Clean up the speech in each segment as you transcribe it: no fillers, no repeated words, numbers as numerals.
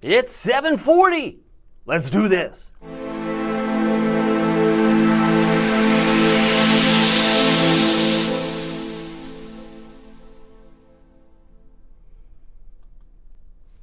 It's 7:40. Let's do this.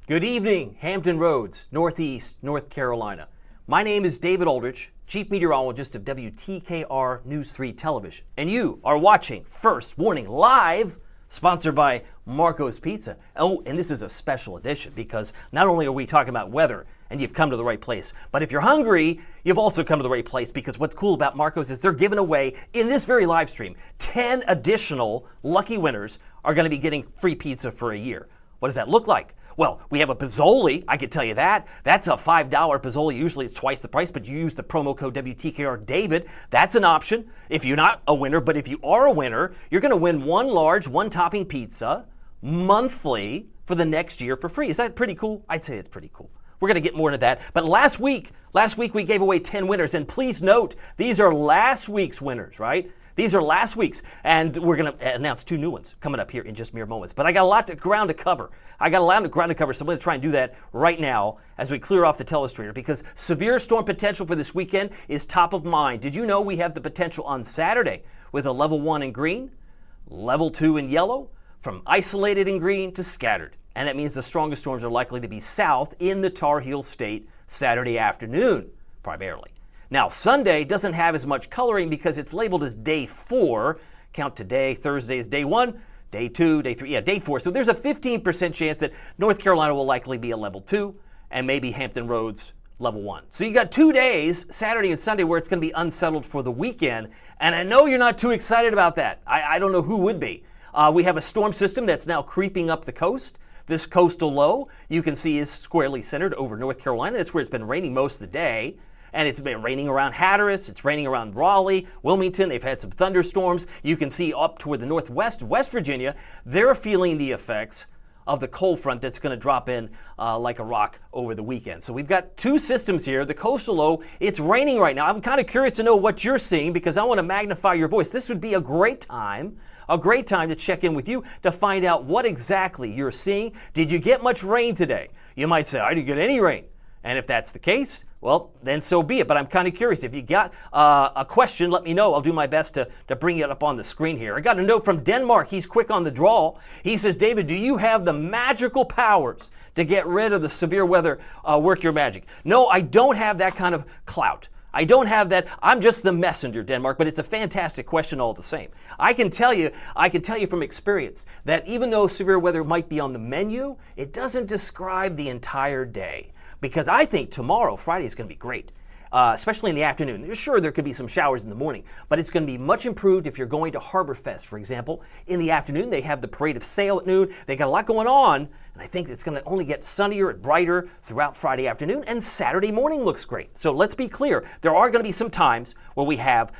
Good evening, Hampton Roads, Northeast, North Carolina. My name is David Aldrich, Chief Meteorologist of WTKR News 3 Television. And you are watching First Warning Live, sponsored by Marco's Pizza. Oh, and this is a special edition because not only are we talking about weather and you've come to the right place, but if you're hungry, you've also come to the right place because what's cool about Marco's is they're giving away, in this very live stream, 10 additional lucky winners are going to be getting free pizza for a year. What does that look like? Well, we have a Pizzoli, I can tell you that. That's a $5 Pizzoli. Usually it's twice the price, but you use the promo code WTKR David. That's an option if you're not a winner. But if you are a winner, you're going to win one large, one topping pizza monthly for the next year for free. Is that pretty cool? I'd say it's pretty cool. We're going to get more into that. But last week we gave away 10 winners. And please note, these are last week's winners, right? These are last week's, and we're going to announce 2 new ones coming up here in just mere moments. But I got a lot of ground to cover. So I'm going to try and do that right now as we clear off the telestrator because severe storm potential for this weekend is top of mind. Did you know we have the potential on Saturday with a level 1 in green, level 2 in yellow, from isolated in green to scattered. And that means the strongest storms are likely to be south in the Tar Heel State Saturday afternoon, primarily. Now, Sunday doesn't have as much coloring because it's labeled as day 4. Count today, Thursday is day 1, day 2, day 3, day 4. So there's a 15% chance that North Carolina will likely be a level 2 and maybe Hampton Roads level 1. So you got 2 days, Saturday and Sunday, where it's going to be unsettled for the weekend. And I know you're not too excited about that. I don't know who would be. We have a storm system that's now creeping up the coast. This coastal low, you can see, is squarely centered over North Carolina. That's where it's been raining most of the day. And it's been raining around Hatteras, it's raining around Raleigh, Wilmington. They've had some thunderstorms. You can see up toward the northwest, West Virginia, they're feeling the effects of the cold front that's going to drop in like a rock over the weekend. So we've got 2 systems here. The coastal low, it's raining right now. I'm kind of curious to know what you're seeing because I want to magnify your voice. This would be a great time to check in with you to find out what exactly you're seeing. Did you get much rain today? You might say, I didn't get any rain. And if that's the case, well, then so be it. But I'm kind of curious. If you got a question, let me know. I'll do my best to bring it up on the screen here. I got a note from Denmark. He's quick on the draw. He says, David, do you have the magical powers to get rid of the severe weather? Work your magic. No, I don't have that kind of clout. I don't have that. I'm just the messenger, Denmark, but it's a fantastic question all the same. I can tell you from experience that even though severe weather might be on the menu, it doesn't describe the entire day. Because I think tomorrow, Friday, is going to be great, especially in the afternoon. Sure, there could be some showers in the morning, but it's going to be much improved if you're going to Harbor Fest, for example. In the afternoon, they have the Parade of Sail at noon. They got a lot going on, and I think it's going to only get sunnier and brighter throughout Friday afternoon, and Saturday morning looks great. So let's be clear. There are going to be some times where we have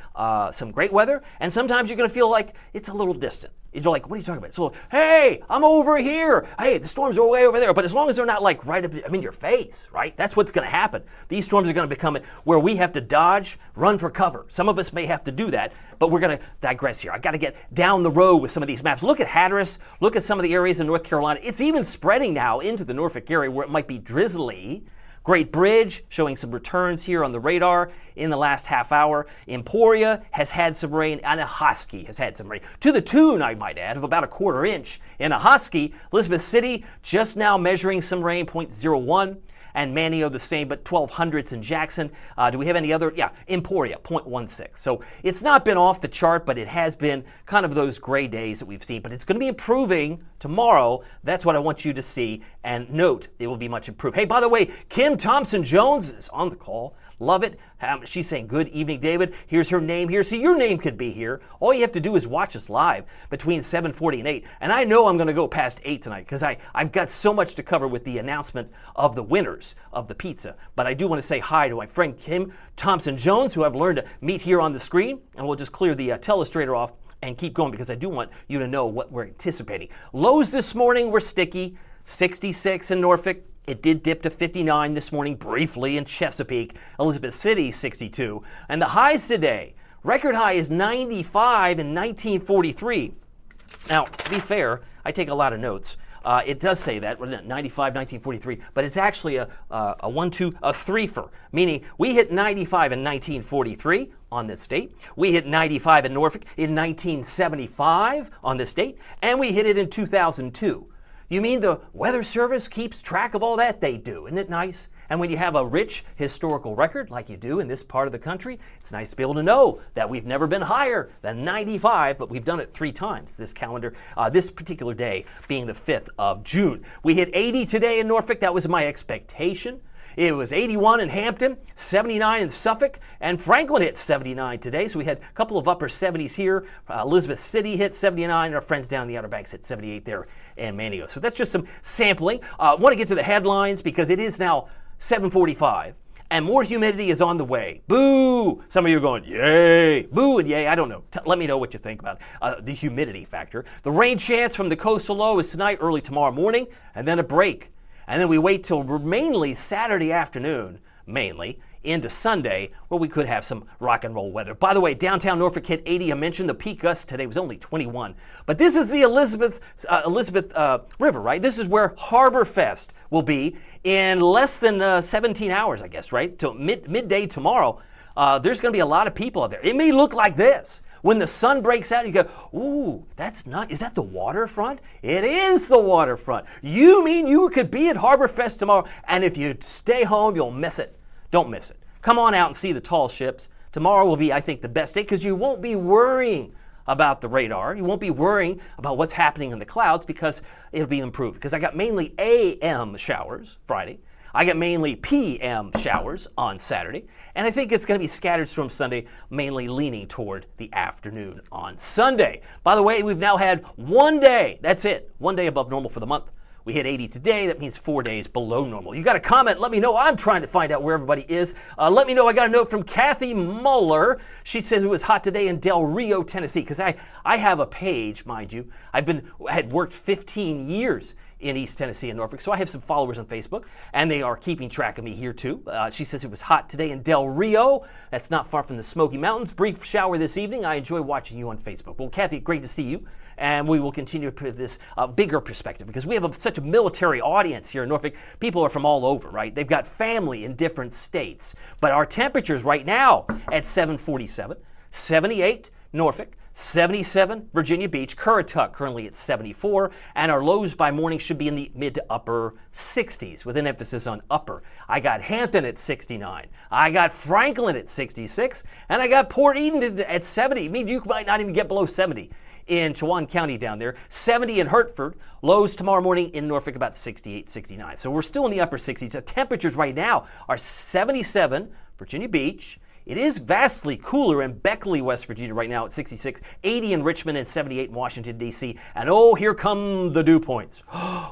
some great weather, and sometimes you're going to feel like it's a little distant. You're like, what are you talking about? So, hey, I'm over here. Hey, the storms are way over there. But as long as they're not like right up in your face, right? That's what's going to happen. These storms are going to become where we have to dodge, run for cover. Some of us may have to do that, but we're going to digress here. I got to get down the road with some of these maps. Look at Hatteras. Look at some of the areas in North Carolina. It's even spreading now into the Norfolk area where it might be drizzly. Great Bridge showing some returns here on the radar in the last half hour. Emporia has had some rain, and Ahoskie has had some rain. To the tune, I might add, of about a 1/4 inch. In Ahoskie, Elizabeth City just now measuring some rain, 0.01. And Manio the same, but 1200ths in Jackson. Do we have any other? Yeah, Emporia, 0.16. So it's not been off the chart, but it has been kind of those gray days that we've seen. But it's going to be improving tomorrow. That's what I want you to see. And note, it will be much improved. Hey, by the way, Kim Thompson-Jones is on the call. Love it. She's saying, good evening, David. Here's her name here. See, your name could be here. All you have to do is watch us live between 7:40 and 8. And I know I'm going to go past 8 tonight because I've got so much to cover with the announcement of the winners of the pizza. But I do want to say hi to my friend Kim Thompson-Jones, who I've learned to meet here on the screen. And we'll just clear the telestrator off and keep going because I do want you to know what we're anticipating. Lows this morning were sticky, 66 in Norfolk. It did dip to 59 this morning briefly in Chesapeake, Elizabeth City 62. And the highs today, record high is 95 in 1943. Now, to be fair, I take a lot of notes. It does say that, 95, 1943, but it's actually a 3-fer, meaning we hit 95 in 1943 on this date. We hit 95 in Norfolk in 1975 on this date, and we hit it in 2002. You mean the Weather Service keeps track of all that? They do. Isn't it nice? And when you have a rich historical record like you do in this part of the country, it's nice to be able to know that we've never been higher than 95, but we've done it 3 times this calendar, this particular day being the 5th of June. We hit 80 today in Norfolk. That was my expectation. It was 81 in Hampton, 79 in Suffolk, and Franklin hit 79 today. So we had a couple of upper 70s here. Elizabeth City hit 79, and our friends down in the Outer Banks hit 78 there in Manio. So that's just some sampling. I want to get to the headlines because it is now 7:45, and more humidity is on the way. Boo! Some of you are going, yay! Boo and yay, I don't know. Let me know what you think about the humidity factor. The rain chance from the coastal low is tonight, early tomorrow morning, and then a break. And then we wait till mainly Saturday afternoon, mainly, into Sunday, where we could have some rock and roll weather. By the way, downtown Norfolk hit 80. I mentioned the peak gust today was only 21. But this is the Elizabeth River, right? This is where Harbor Fest will be in less than 17 hours, I guess, right? Till midday tomorrow. There's going to be a lot of people out there. It may look like this. When the sun breaks out, you go, ooh, that's not, is that the waterfront? It is the waterfront. You mean you could be at Harbor Fest tomorrow, and if you stay home, you'll miss it. Don't miss it. Come on out and see the tall ships. Tomorrow will be, I think, the best day because you won't be worrying about the radar. You won't be worrying about what's happening in the clouds because it'll be improved. Because I got mainly AM showers Friday. I got mainly PM showers on Saturday. And I think it's going to be scattered storm Sunday, mainly leaning toward the afternoon on Sunday. By the way, we've now had 1 day. That's it. 1 day above normal for the month. We hit 80 today. That means 4 days below normal. You got a comment? Let me know. I'm trying to find out where everybody is. Let me know. I got a note from Kathy Muller. She says it was hot today in Del Rio, Tennessee. Because I have a page, mind you. I had worked 15 years in East Tennessee and Norfolk, so I have some followers on Facebook, and they are keeping track of me here too. She says it was hot today in Del Rio. That's not far from the Smoky Mountains. Brief shower this evening. I enjoy watching you on Facebook. Well, Kathy, great to see you. And we will continue to put this bigger perspective because we have such a military audience here in Norfolk. People are from all over, right? They've got family in different states. But our temperatures right now at 7:47, 78 Norfolk, 77 Virginia Beach, Currituck currently at 74, and our lows by morning should be in the mid to upper 60s with an emphasis on upper. I got Hampton at 69, I got Franklin at 66, and I got Port Eden at 70. I mean, you might not even get below 70 in Chowan County down there, 70 in Hertford, lows tomorrow morning in Norfolk about 68, 69. So we're still in the upper 60s. The temperatures right now are 77 Virginia Beach. It is vastly cooler in Beckley, West Virginia right now at 66, 80 in Richmond, and 78 in Washington, D.C. And oh, here come the dew points.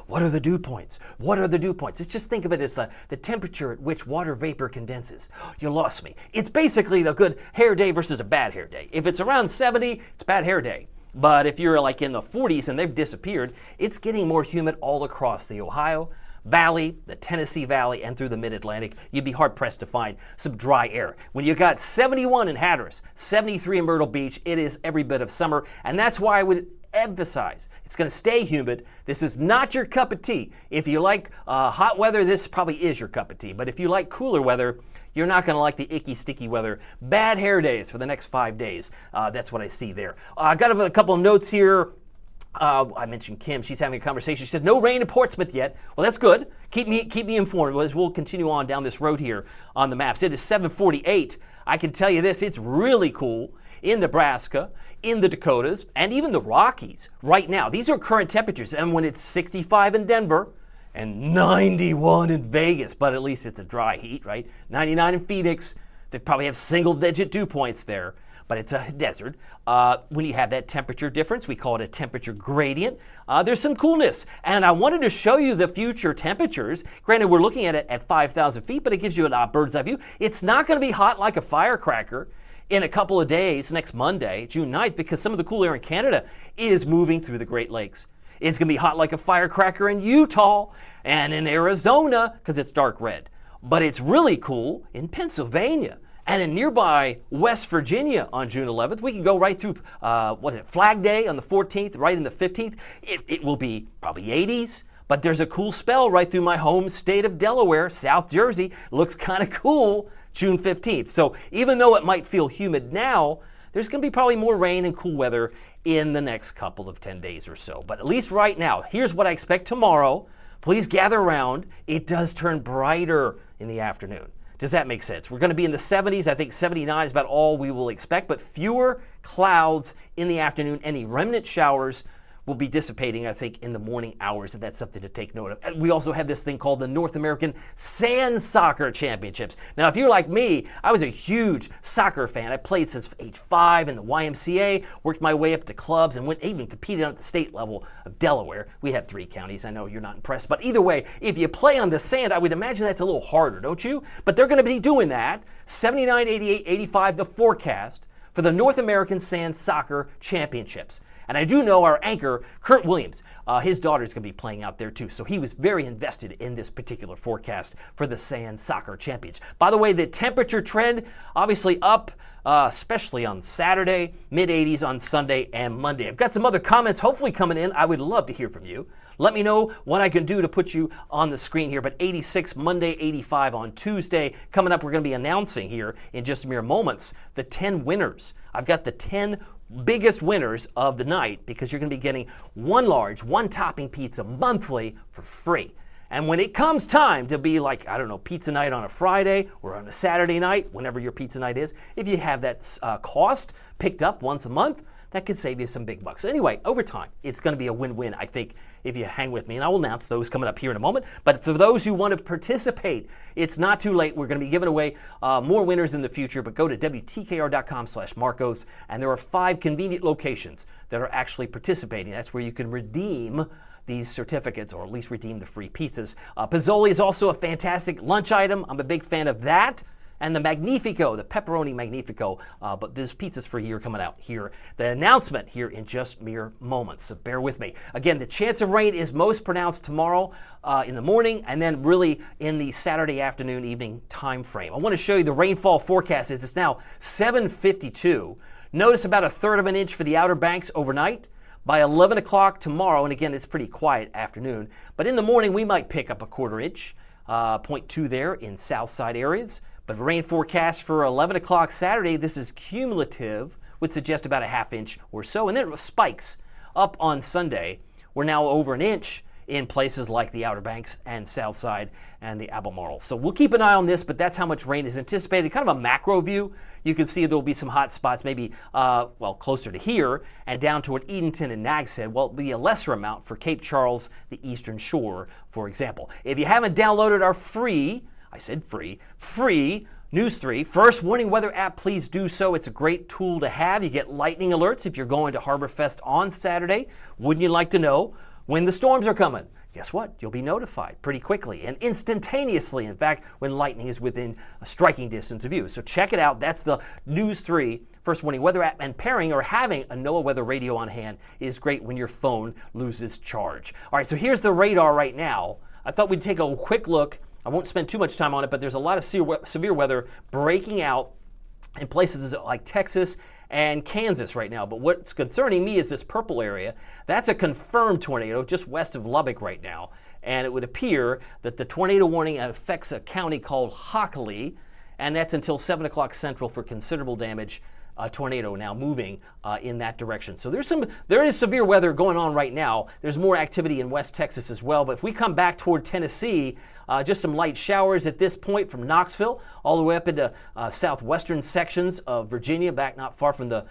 What are the dew points? What are the dew points? Just think of it as the temperature at which water vapor condenses. You lost me. It's basically the good hair day versus a bad hair day. If it's around 70, it's bad hair day. But if you're like in the 40s and they've disappeared, it's getting more humid all across the Ohio Valley, the Tennessee Valley, and through the Mid-Atlantic. You'd be hard-pressed to find some dry air. When you got 71 in Hatteras, 73 in Myrtle Beach, it is every bit of summer, and that's why I would emphasize it's going to stay humid. This is not your cup of tea. If you like hot weather, this probably is your cup of tea. But if you like cooler weather, you're not going to like the icky, sticky weather. Bad hair days for the next 5 days. That's what I see there. I got a couple of notes here. I mentioned Kim. She's having a conversation. She says, no rain in Portsmouth yet. Well, that's good. Keep me informed as we'll continue on down this road here on the maps. It is 7:48. I can tell you this. It's really cool in Nebraska, in the Dakotas, and even the Rockies right now. These are current temperatures. And when it's 65 in Denver and 91 in Vegas, but at least it's a dry heat, right? 99 in Phoenix. They probably have single-digit dew points there. But it's a desert. When you have that temperature difference, we call it a temperature gradient. There's some coolness. And I wanted to show you the future temperatures. Granted, we're looking at it at 5,000 feet, but it gives you a bird's eye view. It's not going to be hot like a firecracker in a couple of days, next Monday, June 9th, because some of the cool air in Canada is moving through the Great Lakes. It's going to be hot like a firecracker in Utah and in Arizona because it's dark red. But it's really cool in Pennsylvania And in nearby West Virginia on June 11th, we can go right through, Flag Day on the 14th, right in the 15th. It will be probably 80s, but there's a cool spell right through my home state of Delaware, South Jersey. Looks kind of cool, June 15th. So even though it might feel humid now, there's going to be probably more rain and cool weather in the next couple of 10 days or so. But at least right now, here's what I expect tomorrow. Please gather around. It does turn brighter in the afternoon. Does that make sense? We're going to be in the 70s. I think 79 is about all we will expect, but fewer clouds in the afternoon. Any remnant showers will be dissipating, I think, in the morning hours, and that's something to take note of. And we also have this thing called the North American Sand Soccer Championships. Now, if you're like me, I was a huge soccer fan. I played since age 5 in the YMCA, worked my way up to clubs, and even competed at the state level of Delaware. We have 3 counties. I know you're not impressed, but either way, if you play on the sand, I would imagine that's a little harder, don't you? But they're going to be doing that. 79, 88, 85, the forecast for the North American Sand Soccer Championships. And I do know our anchor, Kurt Williams, his daughter's going to be playing out there too. So he was very invested in this particular forecast for the Sand Soccer Champions. By the way, the temperature trend, obviously up, especially on Saturday, mid-80s on Sunday and Monday. I've got some other comments hopefully coming in. I would love to hear from you. Let me know what I can do to put you on the screen here. But 86 Monday, 85 on Tuesday. Coming up, we're going to be announcing here in just mere moments the 10 winners. I've got the 10 biggest winners of the night because you're going to be getting one large, one topping pizza monthly for free. And when it comes time to be like, I don't know, pizza night on a Friday or on a Saturday night, whenever your pizza night is, if you have that cost picked up once a month, that could save you some big bucks. So anyway, over time, it's going to be a win-win, I think, if you hang with me. And I will announce those coming up here in a moment. But for those who want to participate, it's not too late. We're going to be giving away more winners in the future. But go to WTKR.com/Marcos, and there are 5 convenient locations that are actually participating. That's where you can redeem these certificates, or at least redeem the free pizzas. Pizzoli is also a fantastic lunch item. I'm a big fan of that. And the Magnifico, the pepperoni Magnifico, but there's pizzas for a year coming out here. The announcement here in just mere moments, so bear with me. Again, the chance of rain is most pronounced tomorrow in the morning, and then really in the Saturday afternoon, evening time frame. I want to show you the rainfall forecast. It's now 7:52. Notice about 1/3 of an inch for the Outer Banks overnight. By 11 o'clock tomorrow, and again, it's pretty quiet afternoon, but in the morning we might pick up a 1/4 inch, 0.2 there in south side areas. But rain forecast for 11 o'clock Saturday, this is cumulative, would suggest about a 1/2 inch or so. And then it spikes up on Sunday. We're now over an inch in places like the Outer Banks and South Side and the Albemarle. So we'll keep an eye on this, but that's how much rain is anticipated. Kind of a macro view. You can see there'll be some hot spots, maybe, closer to here and down toward Edenton and Nags Head. Well, it'll be a lesser amount for Cape Charles, the Eastern Shore, for example. If you haven't downloaded our free News 3 First Warning Weather app, please do so. It's a great tool to have. You get lightning alerts if you're going to HarborFest on Saturday. Wouldn't you like to know when the storms are coming? Guess what? You'll be notified pretty quickly and instantaneously, in fact, when lightning is within a striking distance of you. So check it out. That's the News 3 First Warning Weather app, and pairing or having a NOAA weather radio on hand is great when your phone loses charge. All right, so here's the radar right now. I thought we'd take a quick look. I won't spend too much time on it, but there's a lot of severe weather breaking out in places like Texas and Kansas right now. But what's concerning me is this purple area. That's a confirmed tornado just west of Lubbock right now. And it would appear that the tornado warning affects a county called Hockley, and that's until 7 o'clock Central for considerable damage. A tornado now moving in that direction. So there is severe weather going on right now. There's more activity in West Texas as well. But if we come back toward Tennessee, just some light showers at this point from Knoxville all the way up into southwestern sections of Virginia, back not far from the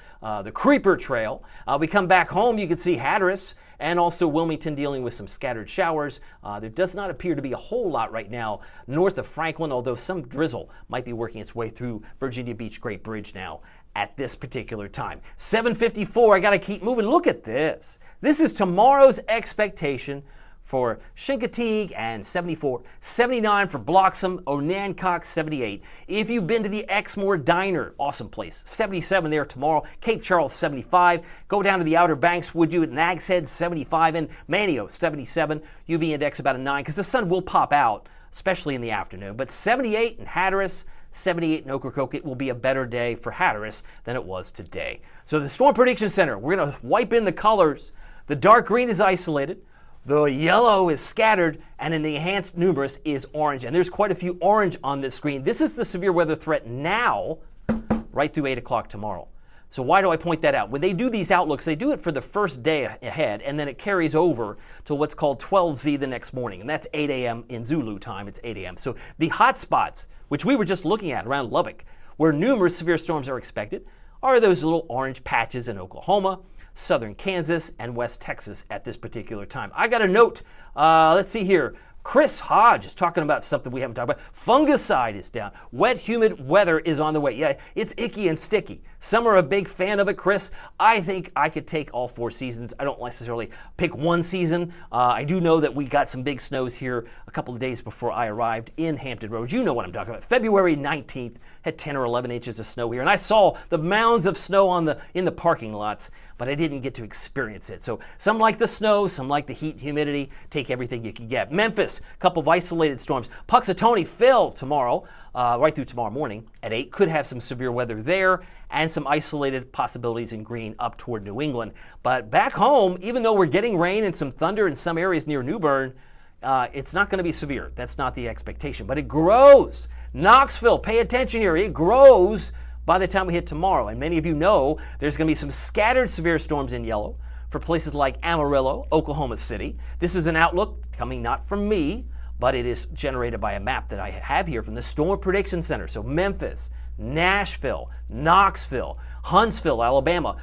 Creeper Trail. We come back home, you can see Hatteras and also Wilmington dealing with some scattered showers. There does not appear to be a whole lot right now north of Franklin, although some drizzle might be working its way through Virginia Beach Great Bridge now at this particular time. 7:54, I gotta keep moving. Look at this. This is tomorrow's expectation for Chincoteague and 74, 79 for Bloxham, Onancock 78. If you've been to the Exmoor Diner, awesome place, 77 there tomorrow. Cape Charles 75. Go down to the Outer Banks, would you, at Nags Head 75, and Manio 77. UV index about a 9 because the sun will pop out, especially in the afternoon. But 78 in Hatteras, 78 in Ocracoke. It will be a better day for Hatteras than it was today. So the Storm Prediction Center, we're going to wipe in the colors. The dark green is isolated. The yellow is scattered, and in the enhanced numerous is orange. And there's quite a few orange on this screen. This is the severe weather threat now, right through 8 o'clock tomorrow. So why do I point that out? When they do these outlooks, they do it for the first day ahead, and then it carries over to what's called 12Z the next morning. And that's 8 a.m. in Zulu time. It's 8 a.m. So the hot spots, which we were just looking at around Lubbock, where numerous severe storms are expected, are those little orange patches in Oklahoma, southern Kansas, and West Texas at this particular time. I got a note. Let's see here. Chris Hodge is talking about something we haven't talked about. Fungicide is down. Wet, humid weather is on the way. Yeah, it's icky and sticky. Some are a big fan of it, Chris. I think I could take all 4 seasons. I don't necessarily pick one season. I do know that we got some big snows here a couple of days before I arrived in Hampton Roads. You know what I'm talking about. February 19th had 10 or 11 inches of snow here, and I saw the mounds of snow in the parking lots, but I didn't get to experience it. So some like the snow, some like the heat, humidity. Take everything you can get. Memphis, a couple of isolated storms. Puxatawny, Phil tomorrow, right through tomorrow morning at 8. Could have some severe weather there and some isolated possibilities in green up toward New England. But back home, even though we're getting rain and some thunder in some areas near New Bern, it's not going to be severe. That's not the expectation, but it grows. Knoxville, pay attention here. It grows by the time we hit tomorrow. And many of you know there's going to be some scattered severe storms in yellow for places like Amarillo, Oklahoma City. This is an outlook coming not from me, but it is generated by a map that I have here from the Storm Prediction Center. So Memphis, Nashville, Knoxville, Huntsville, Alabama,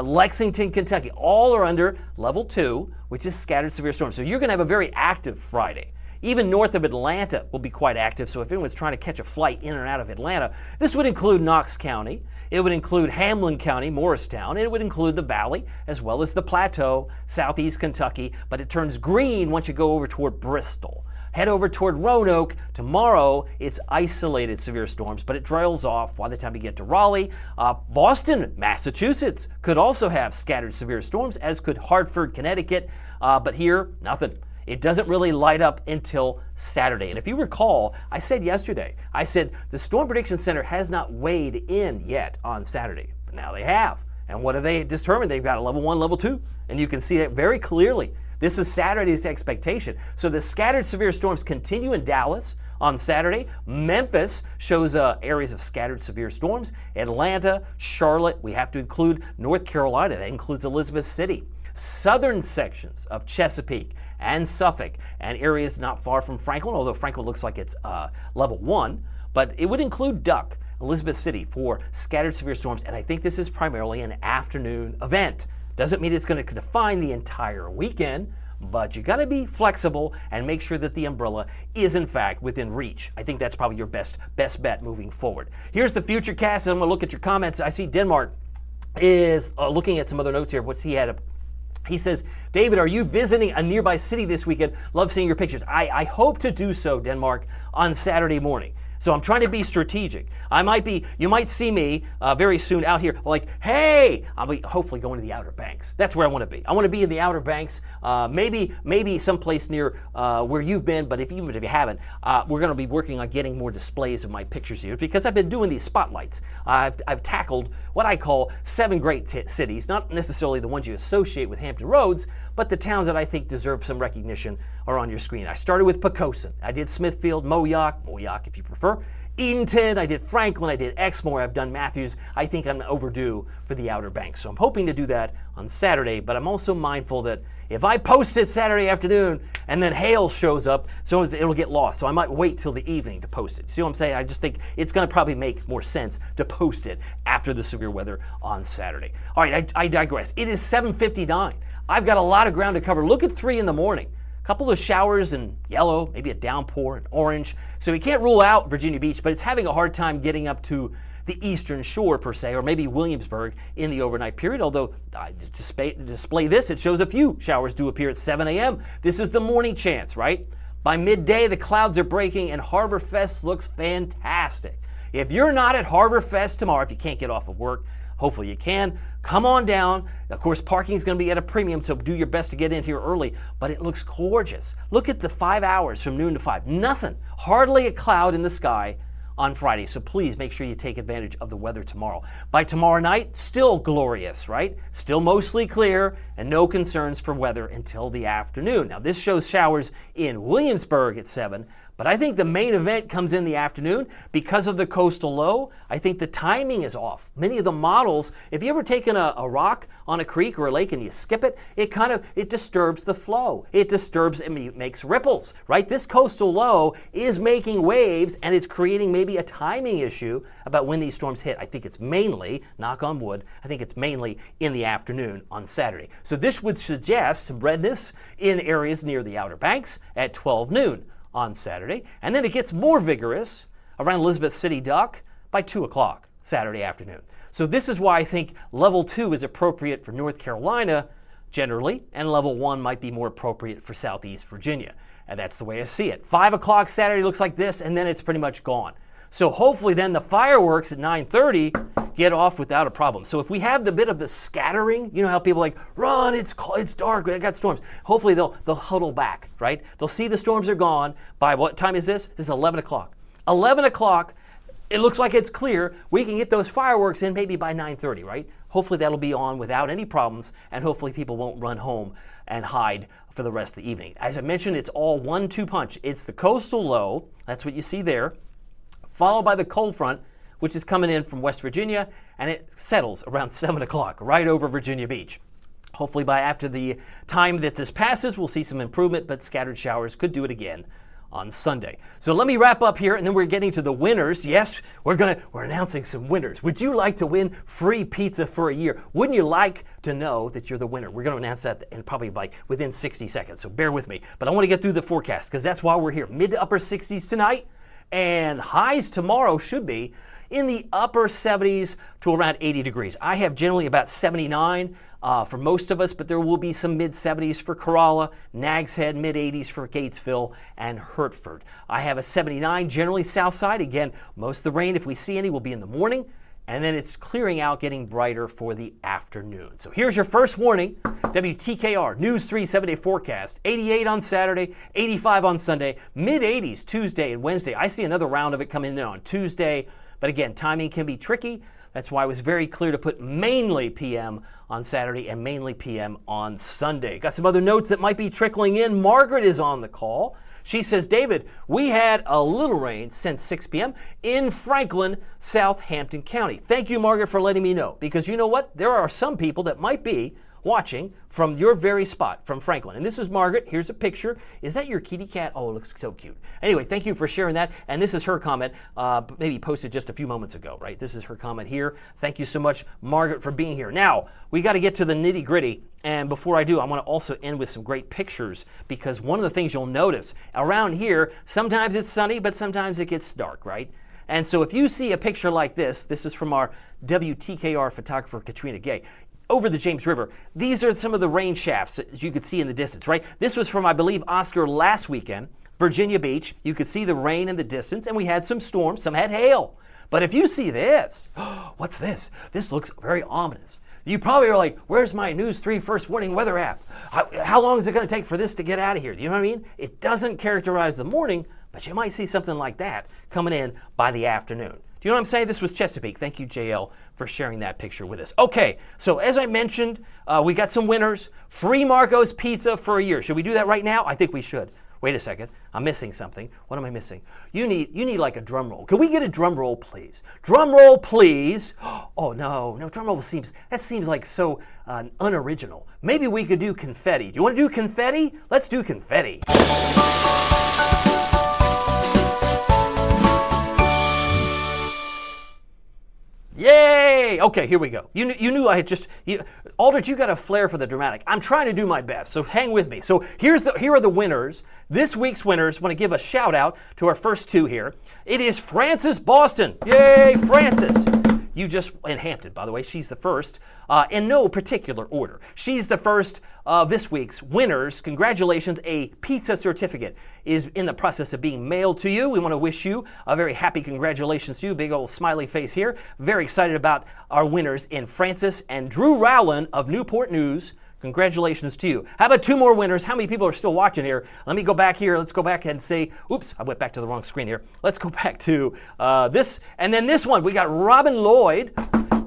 Lexington, Kentucky, all are under level 2, which is scattered severe storms. So you're going to have a very active Friday. Even north of Atlanta will be quite active, so if anyone's trying to catch a flight in or out of Atlanta, this would include Knox County, it would include Hamlin County, Morristown, and it would include the Valley, as well as the Plateau, southeast Kentucky, but it turns green once you go over toward Bristol. Head over toward Roanoke. Tomorrow, it's isolated severe storms, but it trails off by the time you get to Raleigh. Boston, Massachusetts could also have scattered severe storms, as could Hartford, Connecticut, but here, nothing. It doesn't really light up until Saturday. And if you recall, I said yesterday, the Storm Prediction Center has not weighed in yet on Saturday, but now they have. And what have they determined? They've got a level 1, level 2, and you can see it very clearly. This is Saturday's expectation. So the scattered severe storms continue in Dallas on Saturday. Memphis shows areas of scattered severe storms. Atlanta, Charlotte, we have to include North Carolina. That includes Elizabeth City. Southern sections of Chesapeake and Suffolk, and areas not far from Franklin, although Franklin looks like it's level 1, but it would include Duck, Elizabeth City for scattered severe storms, and I think this is primarily an afternoon event. Doesn't mean it's going to define the entire weekend, but you got to be flexible and make sure that the umbrella is in fact within reach. I think that's probably your best bet moving forward. Here's the futurecast. I'm going to look at your comments. I see Denmark is looking at some other notes here. What's he had? He says, David, are you visiting a nearby city this weekend? Love seeing your pictures. I hope to do so, Denmark, on Saturday morning. So I'm trying to be strategic. You might see me very soon out here like, hey, I'll be hopefully going to the Outer Banks. That's where I want to be. I want to be in the Outer Banks, maybe someplace near where you've been, but even if you haven't, we're going to be working on getting more displays of my pictures here because I've been doing these spotlights. I've tackled what I call 7 great cities, not necessarily the ones you associate with Hampton Roads, but the towns that I think deserve some recognition are on your screen. I started with Poquoson. I did Smithfield, Moyock if you prefer, Eatonton, I did Franklin, I did Exmoor, I've done Matthews. I think I'm overdue for the Outer Banks. So I'm hoping to do that on Saturday, but I'm also mindful that if I post it Saturday afternoon and then hail shows up, so it'll get lost. So I might wait till the evening to post it. See what I'm saying? I just think it's going to probably make more sense to post it after the severe weather on Saturday. All right, I digress. It is 7:59. I've got a lot of ground to cover. Look at 3 in the morning. A couple of showers in yellow, maybe a downpour in orange. So we can't rule out Virginia Beach, but it's having a hard time getting up to the eastern shore per se, or maybe Williamsburg in the overnight period. Although to display this, it shows a few showers do appear at 7 a.m. This is the morning chance, right? By midday, the clouds are breaking and Harbor Fest looks fantastic. If you're not at Harbor Fest tomorrow, if you can't get off of work, hopefully you can. Come on down. Of course, parking is going to be at a premium, so do your best to get in here early, but it looks gorgeous. Look at the 5 hours from noon to 5. Nothing. Hardly a cloud in the sky on Friday. So please make sure you take advantage of the weather tomorrow. By tomorrow night, still glorious, right? Still mostly clear and no concerns for weather until the afternoon. Now this shows showers in Williamsburg at 7. But I think the main event comes in the afternoon because of the coastal low. I think the timing is off. Many of the models, if you ever taken a rock on a creek or a lake and you skip it, it disturbs the flow. It makes ripples, right? This coastal low is making waves and it's creating maybe a timing issue about when these storms hit. I think it's mainly, knock on wood, I think it's mainly in the afternoon on Saturday. So this would suggest some redness in areas near the Outer Banks at 12 noon. On Saturday, and then it gets more vigorous around Elizabeth City Dock by 2 o'clock Saturday afternoon. So this is why I think level 2 is appropriate for North Carolina generally, and level 1 might be more appropriate for Southeast Virginia. And that's the way I see it. 5 o'clock Saturday looks like this, and then it's pretty much gone. So hopefully then the fireworks at 9:30 get off without a problem. So if we have the bit of the scattering, you know how people like, run, it's dark, I got storms. Hopefully they'll huddle back, right? They'll see the storms are gone. By what time is this? This is 11 o'clock. 11 o'clock, it looks like it's clear. We can get those fireworks in maybe by 9:30, right? Hopefully that'll be on without any problems, and hopefully people won't run home and hide for the rest of the evening. As I mentioned, it's all 1-2 punch. It's the coastal low, that's what you see there, followed by the cold front, which is coming in from West Virginia, and it settles around 7 o'clock right over Virginia Beach. Hopefully by after the time that this passes, we'll see some improvement, but scattered showers could do it again on Sunday. So let me wrap up here, and then we're getting to the winners. Yes, we're announcing some winners. Would you like to win free pizza for a year? Wouldn't you like to know that you're the winner? We're going to announce that in probably within 60 seconds, so bear with me. But I want to get through the forecast, because that's why we're here. Mid to upper 60s tonight. And highs tomorrow should be in the upper 70s to around 80 degrees. I have generally about 79 for most of us, but there will be some mid-70s for Corolla, Nags Head, mid-80s for Gatesville, and Hertford. I have a 79 generally south side. Again, most of the rain, if we see any, will be in the morning, and then it's clearing out, getting brighter for the afternoon. So here's your first warning. WTKR News 3 7-day forecast. 88 on Saturday, 85 on Sunday, mid-80s Tuesday and Wednesday. I see another round of it coming in on Tuesday, but again, timing can be tricky. That's why it was very clear to put mainly PM on Saturday and mainly PM on Sunday. Got some other notes that might be trickling in. Margaret is on the call. She says, David, we had a little rain since 6 p.m. in Franklin, Southampton County. Thank you, Margaret, for letting me know, because you know what? There are some people that might be watching from your very spot, from Franklin. And this is Margaret. Here's a picture. Is that your kitty cat? Oh, it looks so cute. Anyway, thank you for sharing that. And this is her comment, maybe posted just a few moments ago, right? This is her comment here. Thank you so much, Margaret, for being here. Now, we got to get to the nitty gritty. And before I do, I want to also end with some great pictures, because one of the things you'll notice around here, sometimes it's sunny, but sometimes it gets dark, right? And so if you see a picture like this is from our WTKR photographer, Katrina Gay. Over the James River. These are some of the rain shafts that you could see in the distance, right? This was from, I believe, Oscar last weekend, Virginia Beach. You could see the rain in the distance, and we had some storms. Some had hail. But if you see this, what's this? This looks very ominous. You probably are like, where's my News 3 first warning weather app? How long is it going to take for this to get out of here? Do you know what I mean? It doesn't characterize the morning, but you might see something like that coming in by the afternoon. Do you know what I'm saying? This was Chesapeake. Thank you, JL, for sharing that picture with us. Okay, so as I mentioned, we got some winners. Free Marco's Pizza for a year. Should we do that right now? I think we should. Wait a second. I'm missing something. What am I missing? You need like a drum roll. Can we get a drum roll, please? Drum roll, please. Oh, no, drum roll seems like so unoriginal. Maybe we could do confetti. Do you want to do confetti? Let's do confetti. Yay! Okay, here we go. You knew I had just... Aldrich, you got a flair for the dramatic. I'm trying to do my best, so hang with me. So here are the winners. This week's winners. Want to give a shout out to our first two here. It is Frances Boston. Yay, Frances! You just... And Hampton, by the way. She's the first. In no particular order. She's the first of this week's winners. Congratulations. A pizza certificate is in the process of being mailed to you. We want to wish you a very happy congratulations to you. Big old smiley face here. Very excited about our winners in Francis and Drew Rowland of Newport News, Congratulations to you. How about 2 more winners? How many people are still watching here? Let me go back here. Let's go back and say, oops, I went back to the wrong screen here. Let's go back to this, and then this one. We got Robin Lloyd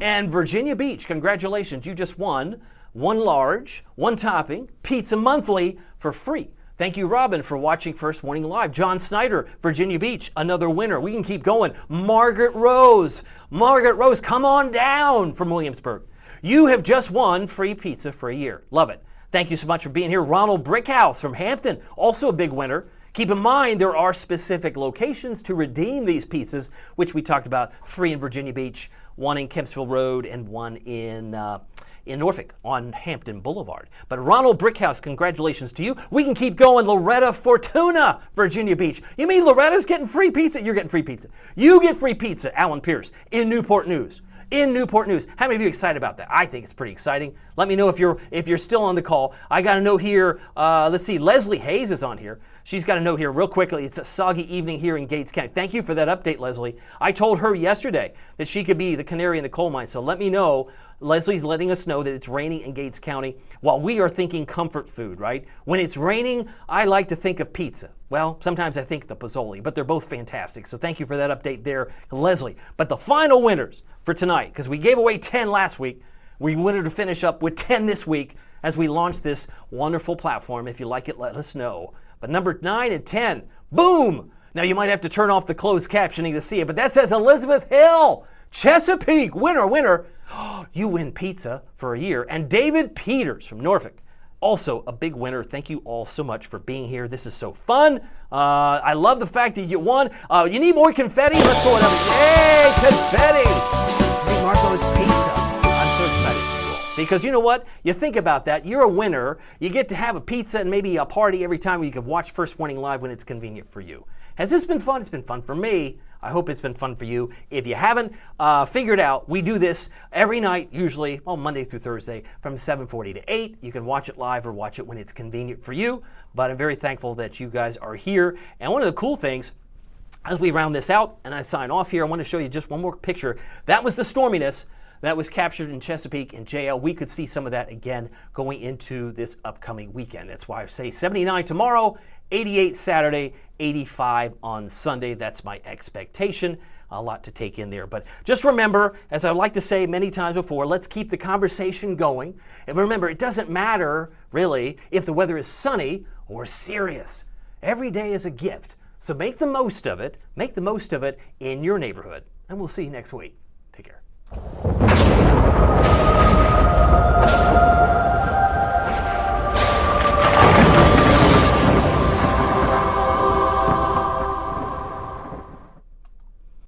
and Virginia Beach. Congratulations. You just won 1 large, 1 topping, pizza monthly for free. Thank you, Robin, for watching First Warning Live. John Snyder, Virginia Beach, another winner. We can keep going. Margaret Rose, come on down from Williamsburg. You have just won free pizza for a year. Love it. Thank you so much for being here. Ronald Brickhouse from Hampton, also a big winner. Keep in mind, there are specific locations to redeem these pizzas, which we talked about, 3 in Virginia Beach, 1 in Kempsville Road, and 1 in Norfolk on Hampton Boulevard. But Ronald Brickhouse, congratulations to you. We can keep going. Loretta Fortuna, Virginia Beach. You mean Loretta's getting free pizza? You're getting free pizza. You get free pizza, Alan Pierce, in Newport News. In Newport News. How many of you are excited about that? I think it's pretty exciting. Let me know if you're still on the call. I got a note here. Let's see. Leslie Hayes is on here. She's got a note here real quickly. It's a soggy evening here in Gates County. Thank you for that update, Leslie. I told her yesterday that she could be the canary in the coal mine. So let me know. Leslie's letting us know that it's raining in Gates County while we are thinking comfort food, right? When it's raining, I like to think of pizza. Well, sometimes I think the Pozzoli, but they're both fantastic. So thank you for that update there, Leslie. But the final winners for tonight, because we gave away 10 last week, we wanted to finish up with 10 this week as we launch this wonderful platform. If you like it, let us know. But number 9 and 10, boom! Now you might have to turn off the closed captioning to see it, but that says Elizabeth Hill, Chesapeake, winner. You win pizza for a year. And David Peters from Norfolk, also a big winner. Thank you all so much for being here. This is so fun. I love the fact that you won. You need more confetti? Let's throw it up. Yay, confetti! Hey, Marco's Pizza. I'm so excited for you all. Because you know what? You think about that. You're a winner. You get to have a pizza and maybe a party every time where you can watch First Warning Live when it's convenient for you. Has this been fun? It's been fun for me. I hope it's been fun for you. If you haven't figured out, we do this every night, usually, Monday through Thursday, from 7:40 to 8. You can watch it live or watch it when it's convenient for you. But I'm very thankful that you guys are here. And one of the cool things, as we round this out and I sign off here, I want to show you just one more picture. That was the storminess that was captured in Chesapeake and JL. We could see some of that again going into this upcoming weekend. That's why I say 79 tomorrow, 88 Saturday, 85 on Sunday. That's my expectation. A lot to take in there. But just remember, as I like to say many times before, let's keep the conversation going. And remember, it doesn't matter, really, if the weather is sunny or serious. Every day is a gift. So make the most of it. Make the most of it in your neighborhood. And we'll see you next week. Take care.